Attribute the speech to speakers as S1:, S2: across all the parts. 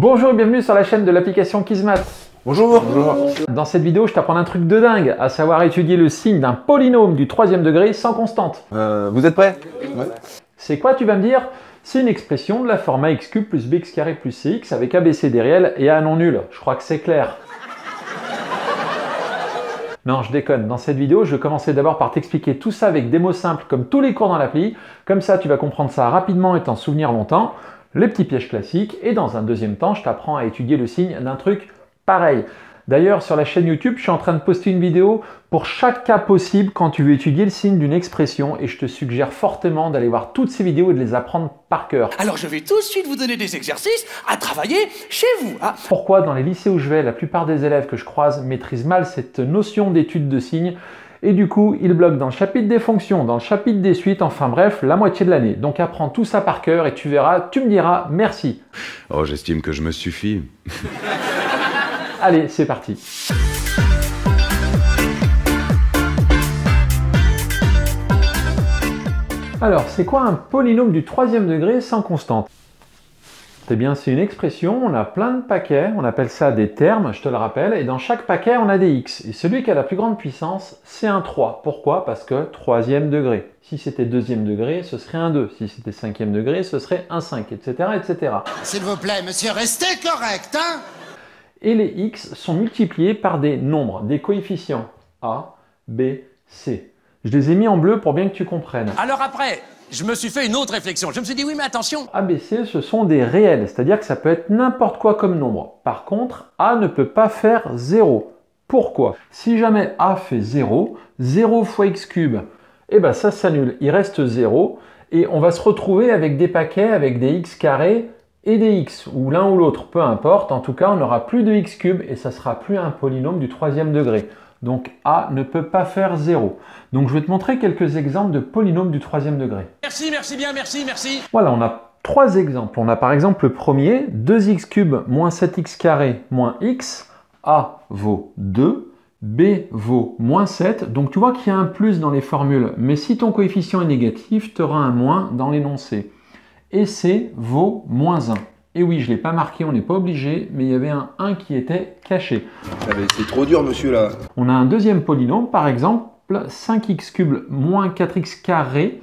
S1: Bonjour et bienvenue sur la chaîne de l'application Kismat.
S2: Bonjour.
S1: Dans cette vidéo, je t'apprends un truc de dingue, à savoir étudier le signe d'un polynôme du troisième degré sans constante.
S2: Vous êtes prêts? Ouais.
S1: C'est quoi, tu vas me dire? C'est une expression de la forme ax cube plus bx carré plus cx avec ABC des réels et a non nul. Je crois que c'est clair. Non, je déconne. Dans cette vidéo, je vais commencer d'abord par t'expliquer tout ça avec des mots simples comme tous les cours dans l'appli. Comme ça, tu vas comprendre ça rapidement et t'en souvenir longtemps. Les petits pièges classiques. Et dans un deuxième temps, je t'apprends à étudier le signe d'un truc pareil. D'ailleurs, sur la chaîne YouTube, je suis en train de poster une vidéo pour chaque cas possible quand tu veux étudier le signe d'une expression et je te suggère fortement d'aller voir toutes ces vidéos et de les apprendre par cœur.
S3: Alors je vais tout de suite vous donner des exercices à travailler chez vous. Hein.
S1: Pourquoi dans les lycées où je vais, la plupart des élèves que je croise maîtrisent mal cette notion d'étude de signes et du coup, ils bloquent dans le chapitre des fonctions, dans le chapitre des suites, enfin bref, la moitié de l'année. Donc apprends tout ça par cœur et tu verras, tu me diras merci.
S2: Oh, j'estime que je me suffis.
S1: Allez, c'est parti. Alors, c'est quoi un polynôme du troisième degré sans constante? Eh bien, c'est une expression, on a plein de paquets, on appelle ça des termes, je te le rappelle, et dans chaque paquet, on a des x. Et celui qui a la plus grande puissance, c'est un 3. Pourquoi? Parce que troisième degré. Si c'était deuxième degré, ce serait un 2. Si c'était cinquième degré, ce serait un 5, etc., etc.
S4: S'il vous plaît, monsieur, restez correct, hein?
S1: Et les x sont multipliés par des nombres, des coefficients a, b, c. Je les ai mis en bleu pour bien que tu comprennes.
S3: Alors après, je me suis fait une autre réflexion. Je me suis dit oui, mais attention.
S1: A, B, C, ce sont des réels, c'est-à-dire que ça peut être n'importe quoi comme nombre. Par contre, A ne peut pas faire 0. Pourquoi? Si jamais A fait 0, 0 fois x cube, eh ben ça s'annule, il reste 0, et on va se retrouver avec des paquets avec des x carrés et des x, ou l'un ou l'autre, peu importe. En tout cas, on n'aura plus de x cube et ça sera plus un polynôme du troisième degré. Donc A ne peut pas faire 0. Donc je vais te montrer quelques exemples de polynômes du troisième degré.
S3: Merci, merci bien, merci, merci.
S1: Voilà, on a trois exemples. On a par exemple le premier, 2x cube moins 7x carré moins x. A vaut 2, B vaut moins 7. Donc tu vois qu'il y a un plus dans les formules. Mais si ton coefficient est négatif, tu auras un moins dans l'énoncé. Et C vaut moins 1. Et oui, je ne l'ai pas marqué, on n'est pas obligé, mais il y avait un 1 qui était caché.
S2: Ah mais c'est trop dur, monsieur, là.
S1: On a un deuxième polynôme, par exemple, 5x cube moins 4x carré.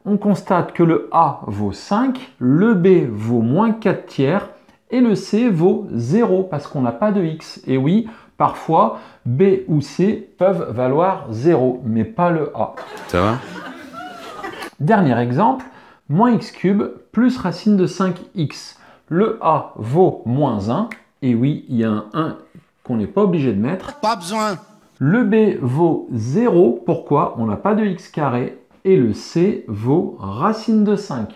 S1: On constate que le A vaut 5, le B vaut moins 4 tiers, et le C vaut 0, parce qu'on n'a pas de x. Et oui, parfois, B ou C peuvent valoir 0, mais pas le A.
S2: Ça va?
S1: Dernier exemple, moins x cube plus racine de 5x. Le A vaut moins 1, et oui, il y a un 1 qu'on n'est pas obligé de mettre.
S4: Pas besoin.
S1: Le B vaut 0, pourquoi? On n'a pas de x carré, et le C vaut racine de 5.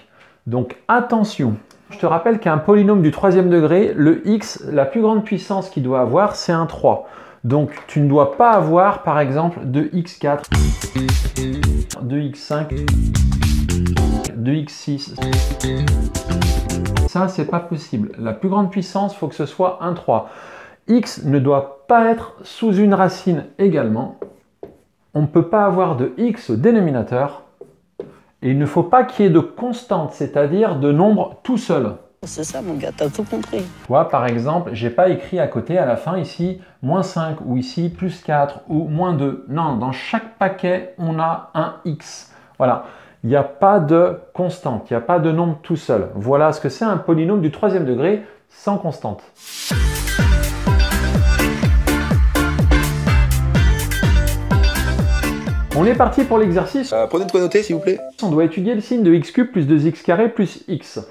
S1: Donc attention, je te rappelle qu'un polynôme du troisième degré, le x, la plus grande puissance qu'il doit avoir, c'est un 3. Donc tu ne dois pas avoir, par exemple, de x4, de x5, de x6. Ça, c'est pas possible. La plus grande puissance, il faut que ce soit un 3. X ne doit pas être sous une racine également. On ne peut pas avoir de x au dénominateur. Et il ne faut pas qu'il y ait de constante, c'est-à-dire de nombre tout seul.
S5: C'est ça, mon gars, t'as tout compris.
S1: Tu vois, par exemple, j'ai pas écrit à côté, à la fin, ici, moins 5, ou ici, plus 4, ou moins 2. Non, dans chaque paquet, on a un x. Voilà. Il n'y a pas de constante, il n'y a pas de nombre tout seul. Voilà ce que c'est un polynôme du troisième degré sans constante. On est parti pour l'exercice.
S2: Prenez de quoi noter, s'il vous plaît.
S1: On doit étudier le signe de x cube plus 2x carré plus x.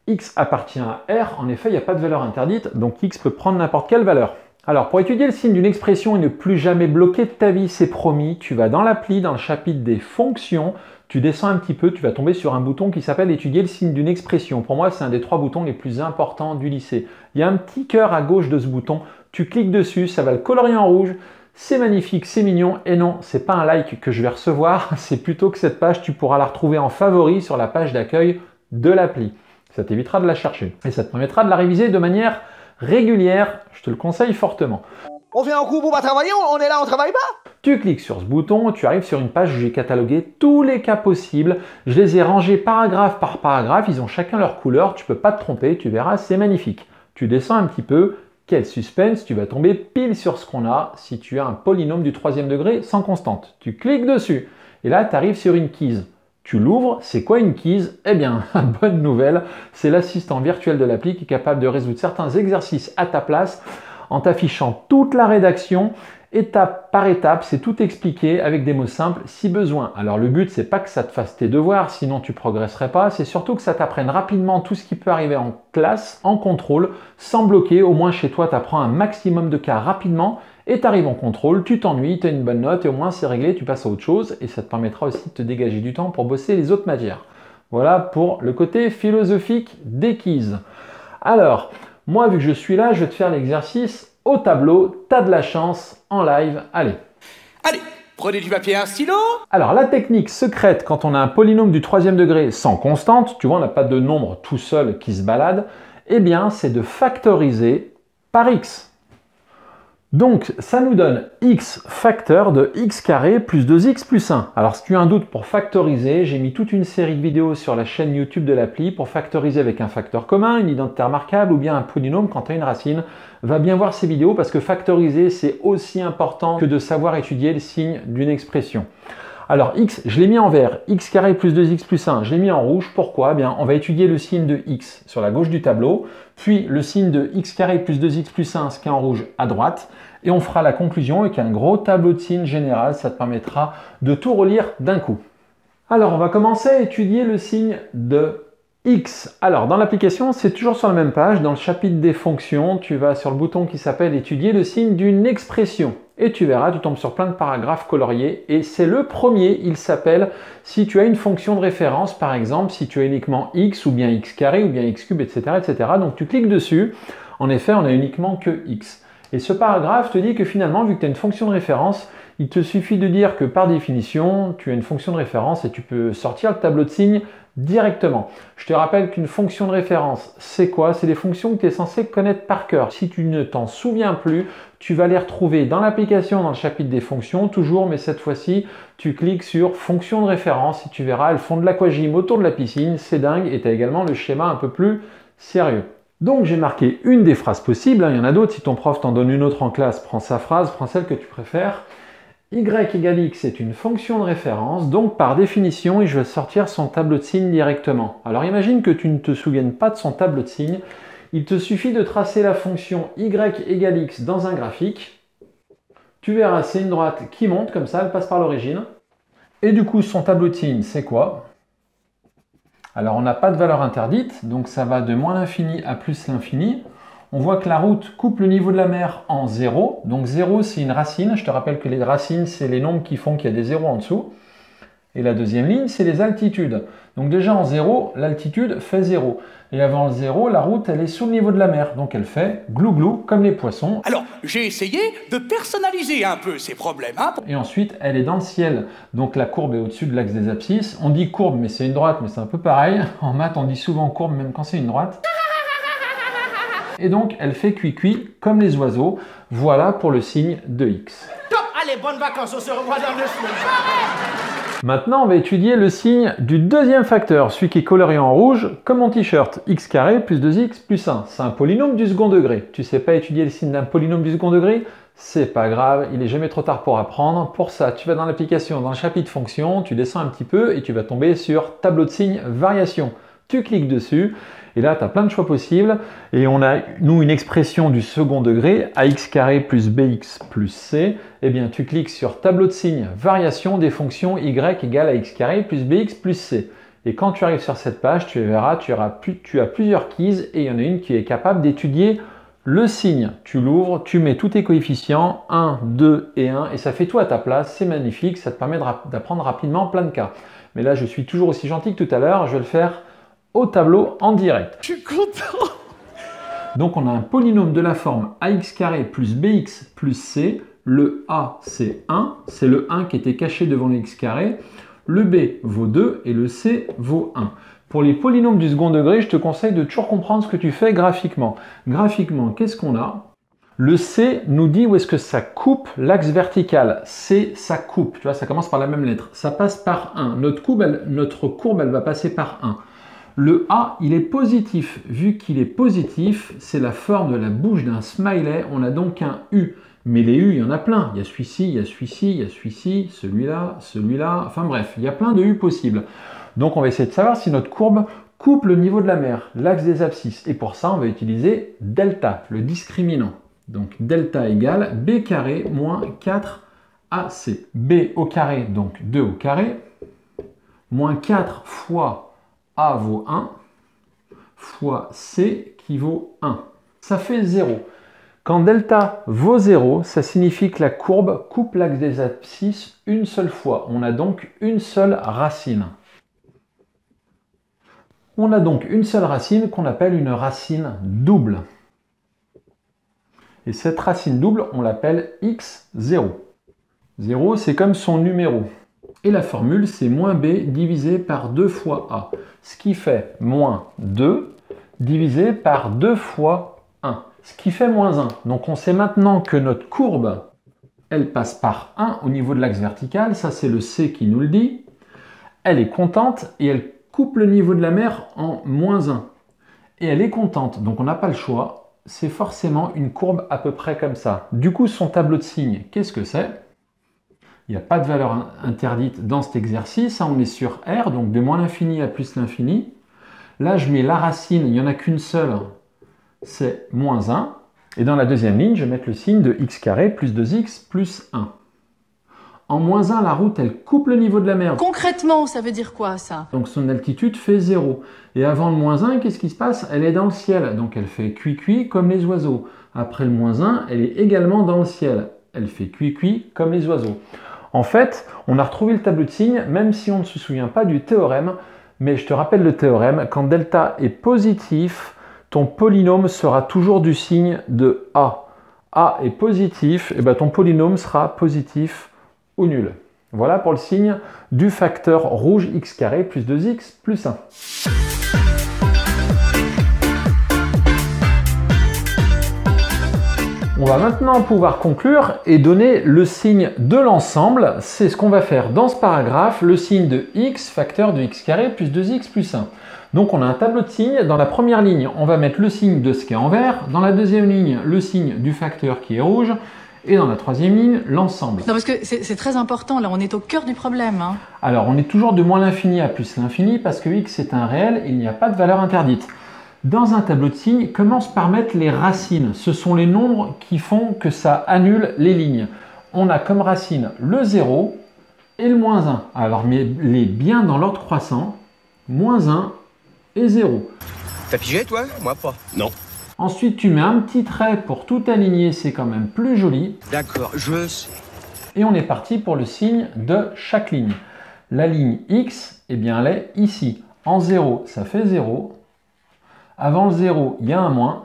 S1: X appartient à R, en effet, il n'y a pas de valeur interdite, donc x peut prendre n'importe quelle valeur. Alors, pour étudier le signe d'une expression et ne plus jamais bloquer de ta vie, c'est promis, tu vas dans l'appli, dans le chapitre des fonctions, tu descends un petit peu, tu vas tomber sur un bouton qui s'appelle « Étudier le signe d'une expression ». Pour moi, c'est un des 3 boutons les plus importants du lycée. Il y a un petit cœur à gauche de ce bouton, tu cliques dessus, ça va le colorier en rouge. C'est magnifique, c'est mignon, et non, c'est pas un like que je vais recevoir, c'est plutôt que cette page, tu pourras la retrouver en favori sur la page d'accueil de l'appli. Ça t'évitera de la chercher. Et ça te permettra de la réviser de manière régulière, je te le conseille fortement.
S6: On vient en cours pour pas travailler, on est là, on travaille pas.
S1: Tu cliques sur ce bouton, tu arrives sur une page où j'ai catalogué tous les cas possibles. Je les ai rangés paragraphe par paragraphe, ils ont chacun leur couleur, tu peux pas te tromper, tu verras, c'est magnifique. Tu descends un petit peu, quel suspense, tu vas tomber pile sur ce qu'on a si tu as un polynôme du troisième degré sans constante. Tu cliques dessus et là tu arrives sur une keys. Tu l'ouvres, c'est quoi une keys? Eh bien, bonne nouvelle, c'est l'assistant virtuel de l'appli qui est capable de résoudre certains exercices à ta place en t'affichant toute la rédaction, étape par étape, c'est tout expliqué avec des mots simples si besoin. Alors le but, c'est pas que ça te fasse tes devoirs, sinon tu progresserais pas, c'est surtout que ça t'apprenne rapidement tout ce qui peut arriver en classe, en contrôle, sans bloquer. Au moins chez toi, tu apprends un maximum de cas rapidement et tu arrives en contrôle, tu t'ennuies, tu as une bonne note et au moins c'est réglé, tu passes à autre chose et ça te permettra aussi de te dégager du temps pour bosser les autres matières. Voilà pour le côté philosophique des keys. Alors, moi, vu que je suis là, je vais te faire l'exercice au tableau. T'as de la chance en live. Allez.
S3: Allez, prenez du papier et un stylo.
S1: Alors, la technique secrète quand on a un polynôme du troisième degré sans constante, tu vois, on n'a pas de nombre tout seul qui se balade, eh bien, c'est de factoriser par x. Donc, ça nous donne x facteur de x carré plus 2x plus 1. Alors, si tu as un doute pour factoriser, j'ai mis toute une série de vidéos sur la chaîne YouTube de l'appli pour factoriser avec un facteur commun, une identité remarquable ou bien un polynôme quand tu as une racine. Va bien voir ces vidéos parce que factoriser, c'est aussi important que de savoir étudier le signe d'une expression. Alors, x, je l'ai mis en vert, x carré plus 2x plus 1, je l'ai mis en rouge. Pourquoi? Bien, on va étudier le signe de x sur la gauche du tableau, puis le signe de x carré plus 2x plus 1, ce qui est en rouge, à droite, et on fera la conclusion avec un gros tableau de signes général. Ça te permettra de tout relire d'un coup. Alors, on va commencer à étudier le signe de x. Alors, dans l'application, c'est toujours sur la même page. Dans le chapitre des fonctions, tu vas sur le bouton qui s'appelle « Étudier le signe d'une expression ». Et tu verras, tu tombes sur plein de paragraphes coloriés. Et c'est le premier, il s'appelle « Si tu as une fonction de référence », par exemple, si tu as uniquement x, ou bien x carré, ou bien x cube, etc., etc. Donc, tu cliques dessus. En effet, on n'a uniquement que x. Et ce paragraphe te dit que finalement, vu que tu as une fonction de référence, il te suffit de dire que par définition, tu as une fonction de référence et tu peux sortir le tableau de signes directement. Je te rappelle qu'une fonction de référence, c'est quoi? C'est des fonctions que tu es censé connaître par cœur. Si tu ne t'en souviens plus, tu vas les retrouver dans l'application, dans le chapitre des fonctions, toujours, mais cette fois-ci, tu cliques sur fonction de référence et tu verras, elles font de l'aquagym autour de la piscine, c'est dingue, et tu as également le schéma un peu plus sérieux. Donc j'ai marqué une des phrases possibles, il y en a d'autres, si ton prof t'en donne une autre en classe, prends sa phrase, prends celle que tu préfères. Y égale x est une fonction de référence, donc par définition, je vais sortir son tableau de signes directement. Alors imagine que tu ne te souviennes pas de son tableau de signes, il te suffit de tracer la fonction y égale x dans un graphique. Tu verras, c'est une droite qui monte comme ça, elle passe par l'origine. Et du coup, son tableau de signes, c'est quoi? Alors, on n'a pas de valeur interdite, donc ça va de moins l'infini à plus l'infini. On voit que la route coupe le niveau de la mer en 0. Donc 0, c'est une racine. Je te rappelle que les racines, c'est les nombres qui font qu'il y a des zéros en dessous. Et la deuxième ligne, c'est les altitudes. Donc déjà en 0, l'altitude fait 0. Et avant le 0, la route, elle est sous le niveau de la mer. Donc elle fait glou-glou, comme les poissons.
S3: Alors, j'ai essayé de personnaliser un peu ces problèmes, hein.
S1: Et ensuite, elle est dans le ciel. Donc la courbe est au-dessus de l'axe des abscisses. On dit courbe, mais c'est une droite, mais c'est un peu pareil. En maths, on dit souvent courbe, même quand c'est une droite. Et donc, elle fait cuit-cuit, comme les oiseaux. Voilà pour le signe de x.
S6: Top, allez, bonnes vacances, on se revoit dans 2 semaines.
S1: Maintenant, on va étudier le signe du deuxième facteur, celui qui est colorié en rouge, comme mon t-shirt, x carré plus 2x plus 1. C'est un polynôme du second degré. Tu sais pas étudier le signe d'un polynôme du second degré? C'est pas grave, il est jamais trop tard pour apprendre. Pour ça, tu vas dans l'application, dans le chapitre fonction, tu descends un petit peu et tu vas tomber sur tableau de signes variation. Tu cliques dessus et là, tu as plein de choix possibles. Et on a, nous, une expression du second degré, ax carré plus bx plus c. Eh bien, tu cliques sur tableau de signes variation des fonctions y égale à x carré plus bx plus c. Et quand tu arrives sur cette page, tu verras, tu as plusieurs keys et il y en a une qui est capable d'étudier le signe. Tu l'ouvres, tu mets tous tes coefficients, 1, 2 et 1, et ça fait tout à ta place. C'est magnifique, ça te permet d'apprendre rapidement plein de cas. Mais là, je suis toujours aussi gentil que tout à l'heure, je vais le faire au tableau en direct.
S6: Je suis content.
S1: Donc on a un polynôme de la forme ax carré plus bx plus c. Le a c'est 1, c'est le 1 qui était caché devant le x carré. Le b vaut 2 et le c vaut 1. Pour les polynômes du second degré, je te conseille de toujours comprendre ce que tu fais graphiquement. Graphiquement, qu'est-ce qu'on a? Le c nous dit où est-ce que ça coupe l'axe vertical. C, ça coupe. Tu vois, ça commence par la même lettre. Ça passe par 1. Notre courbe, elle va passer par 1. Le A, il est positif. Vu qu'il est positif, c'est la forme de la bouche d'un smiley. On a donc un U. Mais les U, il y en a plein. Il y a celui-ci, il y a celui-ci, il y a celui-ci, celui-là, celui-là. Enfin bref, il y a plein de U possibles. Donc on va essayer de savoir si notre courbe coupe le niveau de la mer, l'axe des abscisses. Et pour ça, on va utiliser delta, le discriminant. Donc delta égale B carré moins 4AC. B au carré, donc 2 au carré, moins 4 fois A vaut 1, fois C qui vaut 1. Ça fait 0. Quand delta vaut 0, ça signifie que la courbe coupe l'axe des abscisses une seule fois. On a donc une seule racine. On a donc une seule racine qu'on appelle une racine double. Et cette racine double, on l'appelle x0. 0, c'est comme son numéro. Et la formule, c'est moins b divisé par 2 fois a. Ce qui fait moins 2 divisé par 2 fois 1. Ce qui fait moins 1. Donc on sait maintenant que notre courbe, elle passe par 1 au niveau de l'axe vertical. Ça, c'est le C qui nous le dit. Elle est constante et elle coupe le niveau de la mer en moins 1. Et elle est constante, donc on n'a pas le choix. C'est forcément une courbe à peu près comme ça. Du coup, son tableau de signes, qu'est-ce que c'est? Il n'y a pas de valeur interdite dans cet exercice. On est sur R, donc de moins l'infini à plus l'infini. Là, je mets la racine, il n'y en a qu'une seule, c'est moins 1. Et dans la deuxième ligne, je vais mettre le signe de x carré plus 2x plus 1. En moins 1, la route, elle coupe le niveau de la mer.
S7: Concrètement, ça veut dire quoi, ça?
S1: Donc son altitude fait 0. Et avant le moins 1, qu'est-ce qui se passe? Elle est dans le ciel. Donc elle fait cuit-cuit comme les oiseaux. Après le moins 1, elle est également dans le ciel. Elle fait cuit-cuit comme les oiseaux. En fait, on a retrouvé le tableau de signes, même si on ne se souvient pas du théorème. Mais je te rappelle le théorème. Quand delta est positif, ton polynôme sera toujours du signe de A. A est positif, et bien ton polynôme sera positif ou nul. Voilà pour le signe du facteur rouge x carré plus 2x plus 1. On va maintenant pouvoir conclure et donner le signe de l'ensemble. C'est ce qu'on va faire dans ce paragraphe, le signe de x, facteur de x carré plus 2x plus 1. Donc on a un tableau de signes. Dans la première ligne, on va mettre le signe de ce qui est en vert. Dans la deuxième ligne, le signe du facteur qui est rouge. Et dans la troisième ligne, l'ensemble.
S7: Non, parce que c'est très important, là, on est au cœur du problème. Hein.
S1: Alors, on est toujours de moins l'infini à plus l'infini, parce que x est un réel et il n'y a pas de valeur interdite. Dans un tableau de signes, commence par mettre les racines. Ce sont les nombres qui font que ça annule les lignes. On a comme racine le 0 et le moins 1. Alors, mets-les bien dans l'ordre croissant. Moins 1 et 0.
S3: T'as pigé, toi? Moi, pas. Non.
S1: Ensuite, tu mets un petit trait pour tout aligner, c'est quand même plus joli.
S3: D'accord, je sais.
S1: Et on est parti pour le signe de chaque ligne. La ligne X, eh bien, elle est ici. En 0, ça fait 0. Avant le 0, il y a un moins.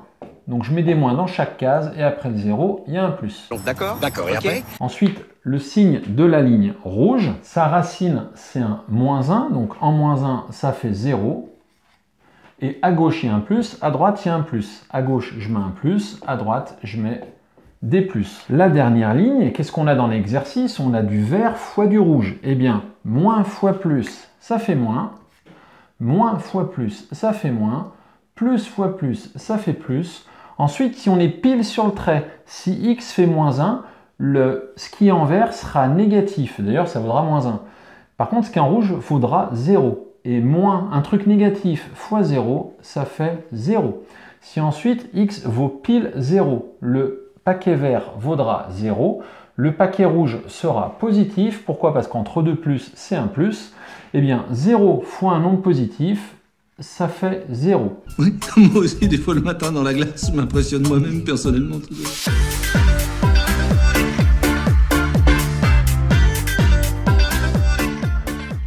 S1: Donc, je mets des moins dans chaque case. Et après le 0, il y a un plus.
S3: D'accord. D'accord, et après?
S1: Ensuite, le signe de la ligne rouge, sa racine, c'est un moins 1. Donc, en moins 1, ça fait 0. Et à gauche, il y a un plus, à droite, il y a un plus. À gauche, je mets un plus, à droite, je mets des plus. La dernière ligne, qu'est-ce qu'on a dans l'exercice? On a du vert fois du rouge. Eh bien, moins fois plus, ça fait moins. Moins fois plus, ça fait moins. Plus fois plus, ça fait plus. Ensuite, si on est pile sur le trait, si x fait moins 1, ce qui est en vert sera négatif. D'ailleurs, ça vaudra moins 1. Par contre, ce qui est en rouge vaudra 0. Et moins un truc négatif fois 0, ça fait 0. Si ensuite x vaut pile 0, le paquet vert vaudra 0, le paquet rouge sera positif. Pourquoi? Parce qu'entre deux plus, c'est un plus. Eh bien, 0 fois un nombre positif, ça fait 0.
S8: Oui, moi aussi, des fois le matin dans la glace, m'impressionne moi-même personnellement.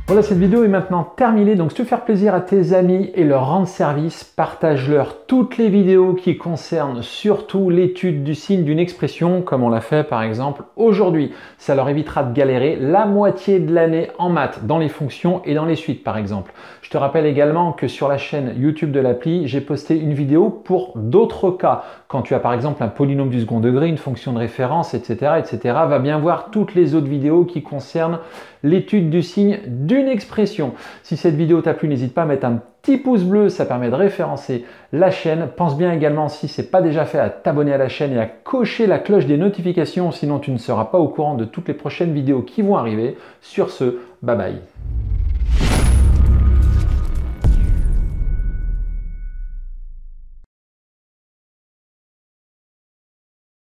S1: Voilà, cette vidéo est maintenant terminée. Donc, si tu veux faire plaisir à tes amis et leur rendre service, partage-leur toutes les vidéos qui concernent surtout l'étude du signe d'une expression, comme on l'a fait par exemple aujourd'hui. Ça leur évitera de galérer la moitié de l'année en maths, dans les fonctions et dans les suites par exemple. Je te rappelle également que sur la chaîne YouTube de l'appli, j'ai posté une vidéo pour d'autres cas, Quand tu as par exemple un polynôme du second degré, une fonction de référence, etc., va bien voir toutes les autres vidéos qui concernent l'étude du signe d'une expression. Si cette vidéo t'a plu, n'hésite pas à mettre un petit pouce bleu, ça permet de référencer la chaîne. Pense bien également, si ce n'est pas déjà fait, à t'abonner à la chaîne et à cocher la cloche des notifications, sinon tu ne seras pas au courant de toutes les prochaines vidéos qui vont arriver. Sur ce, bye bye.